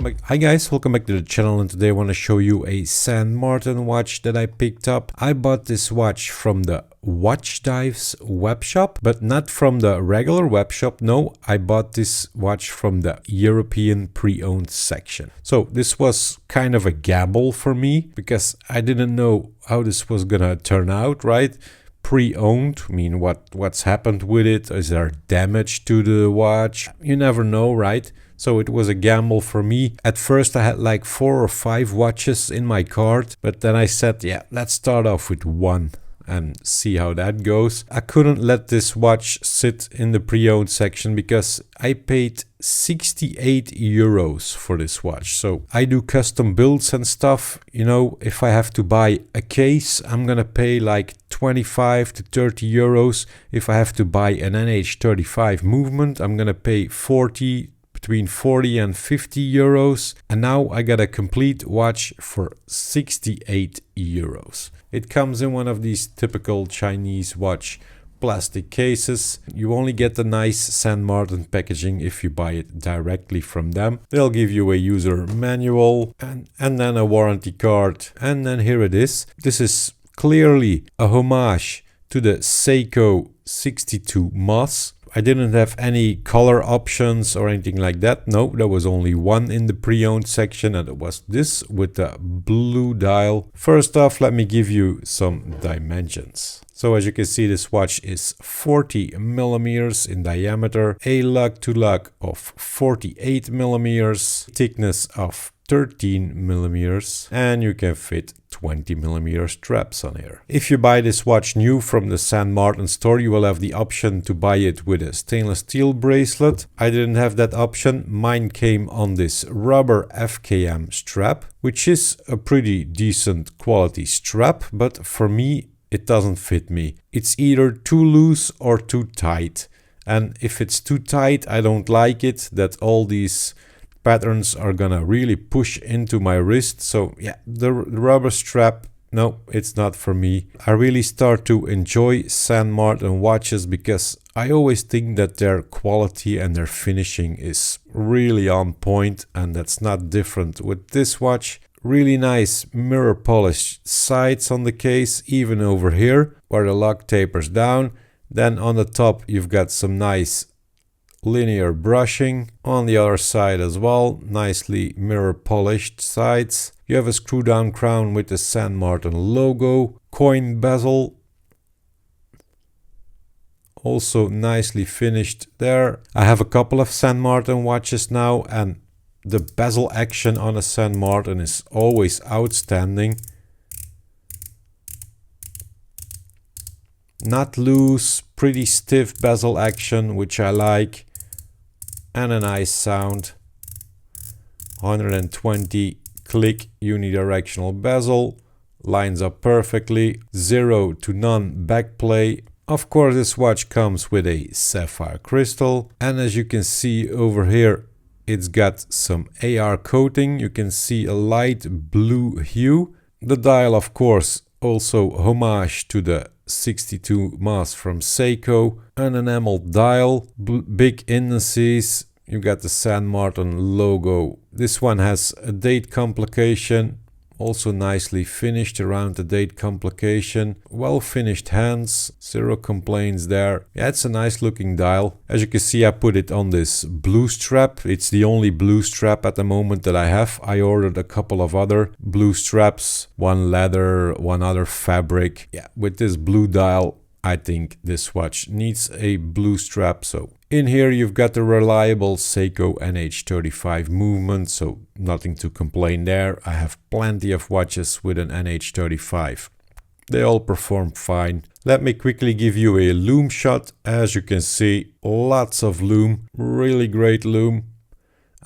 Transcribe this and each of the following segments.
back. Hi guys, welcome back to the channel, and today I want to show you a St. Martin watch that I picked up. I bought this watch from the Watchdives webshop, but not from the regular webshop. No, I bought this watch from the European pre-owned section. So this was kind of a gamble for me because I didn't know how this was gonna turn out, right? Pre-owned, I mean, what's happened with it? Is there damage to the watch? You never know, right? So it was a gamble for me. At first I had like 4 or 5 watches in my cart, but then I said, yeah, let's start off with one and see how that goes. I couldn't let this watch sit in the pre-owned section because I paid 68 euros for this watch. So I do custom builds and stuff. You know, if I have to buy a case, I'm gonna pay like 25 to 30 euros. If I have to buy an NH35 movement, I'm gonna pay between 40 and 50 euros. And now I got a complete watch for 68 euros. It comes in one of these typical Chinese watch plastic cases. You only get the nice St. Martin packaging if you buy it directly from them. They'll give you a user manual and then a warranty card. And then here it is. This is clearly a homage to the Seiko 62 Moss. I didn't have any color options or anything like that. No, there was only one in the pre-owned section, and it was this with the blue dial. First off, let me give you some dimensions. So as you can see, this watch is 40 millimeters in diameter, a lug to lug of 48 millimeters, thickness of 13 millimeters, and you can fit 20 millimeter straps on here. If you buy this watch new from the St. Martin store, you will have the option to buy it with a stainless steel bracelet. I didn't have that option. Mine came on this rubber FKM strap, which is a pretty decent quality strap, but for me, it doesn't fit me. It's either too loose or too tight. And if it's too tight, I don't like it, that all these patterns are gonna really push into my wrist. So yeah, the rubber strap, no, it's not for me. I really start to enjoy St. Martin watches because I always think that their quality and their finishing is really on point, and that's not different with this watch. Really nice mirror polished sides on the case, even over here where the lock tapers down. Then on the top you've got some nice linear brushing. On the other side as well, nicely mirror polished sides. You have a screw down crown with the St. Martin logo, coin bezel, also nicely finished there. I have a couple of St. Martin watches now, and the bezel action on a St. Martin is always outstanding. Not loose, pretty stiff bezel action, which I like. And a nice sound. 120 click unidirectional bezel, lines up perfectly, 0 to none backplay. Of course, this watch comes with a sapphire crystal, and as you can see over here, it's got some AR coating. You can see a light blue hue. The dial, of course, also homage to the 62 Moss from Seiko. An enameled dial, big indices. You got the St. Martin logo. This one has a date complication, also nicely finished around the date complication. Well finished hands, 0 complaints there. Yeah, it's a nice looking dial. As you can see, I put it on this blue strap. It's the only blue strap at the moment that I have. I ordered a couple of other blue straps, one leather, one other fabric. Yeah, with this blue dial, I think this watch needs a blue strap. So in here you've got the reliable Seiko NH35 movement, so nothing to complain there. I have plenty of watches with an NH35. They all perform fine. Let me quickly give you a Lume shot. As you can see, lots of Lume, really great Lume,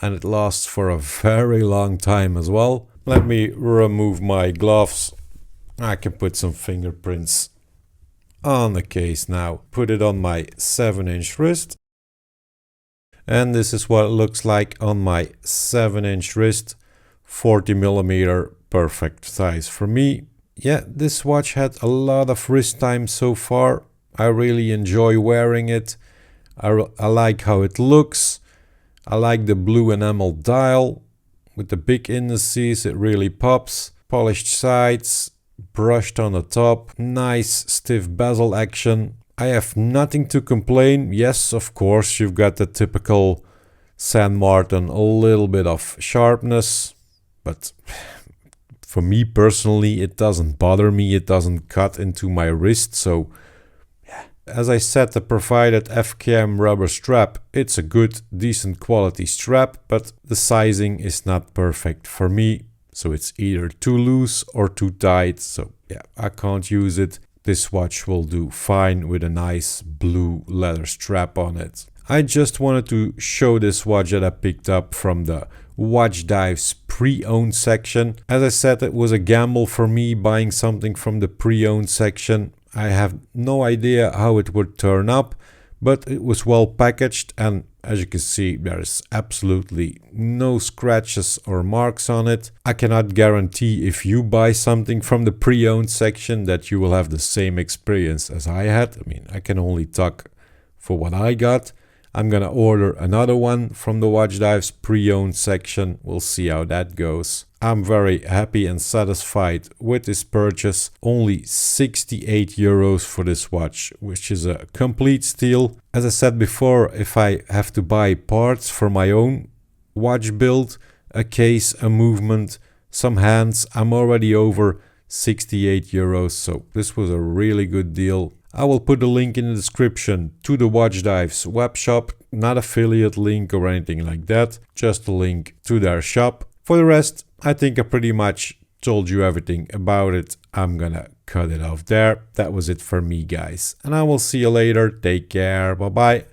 and it lasts for a very long time as well. Let me remove my gloves. I can put some fingerprints on the case now. Put it on my 7-inch wrist. And this is what it looks like on my 7-inch wrist. 40 millimeter, perfect size for me. Yeah, this watch had a lot of wrist time so far. I really enjoy wearing it. I like how it looks. I like the blue enamel dial. with the big indices, it really pops. Polished sides, brushed on the top, nice stiff bezel action. I have nothing to complain. Yes, of course, you've got the typical San Martin, a little bit of sharpness, but for me personally, it doesn't bother me. It doesn't cut into my wrist, so yeah. As I said, the provided FKM rubber strap, it's a good, decent quality strap, but the sizing is not perfect for me. So it's either too loose or too tight. So yeah, I can't use it. This watch will do fine with a nice blue leather strap on it. I just wanted to show this watch that I picked up from the Watchdives pre-owned section. As I said, it was a gamble for me buying something from the pre-owned section. I have no idea how it would turn up, but it was well packaged, and as you can see, there is absolutely no scratches or marks on it. I cannot guarantee if you buy something from the pre-owned section that you will have the same experience as I had. I mean, I can only talk for what I got. I'm gonna order another one from the Watchdives pre-owned section. We'll see how that goes. I'm very happy and satisfied with this purchase. Only 68 euros for this watch, which is a complete steal. As I said before, if I have to buy parts for my own watch build, a case, a movement, some hands, I'm already over 68 euros. So this was a really good deal. I will put a link in the description to the Watchdives webshop, not affiliate link or anything like that, just a link to their shop. For the rest, I think I pretty much told you everything about it. I'm gonna cut it off there. That was it for me, guys. And I will see you later. Take care. Bye-bye.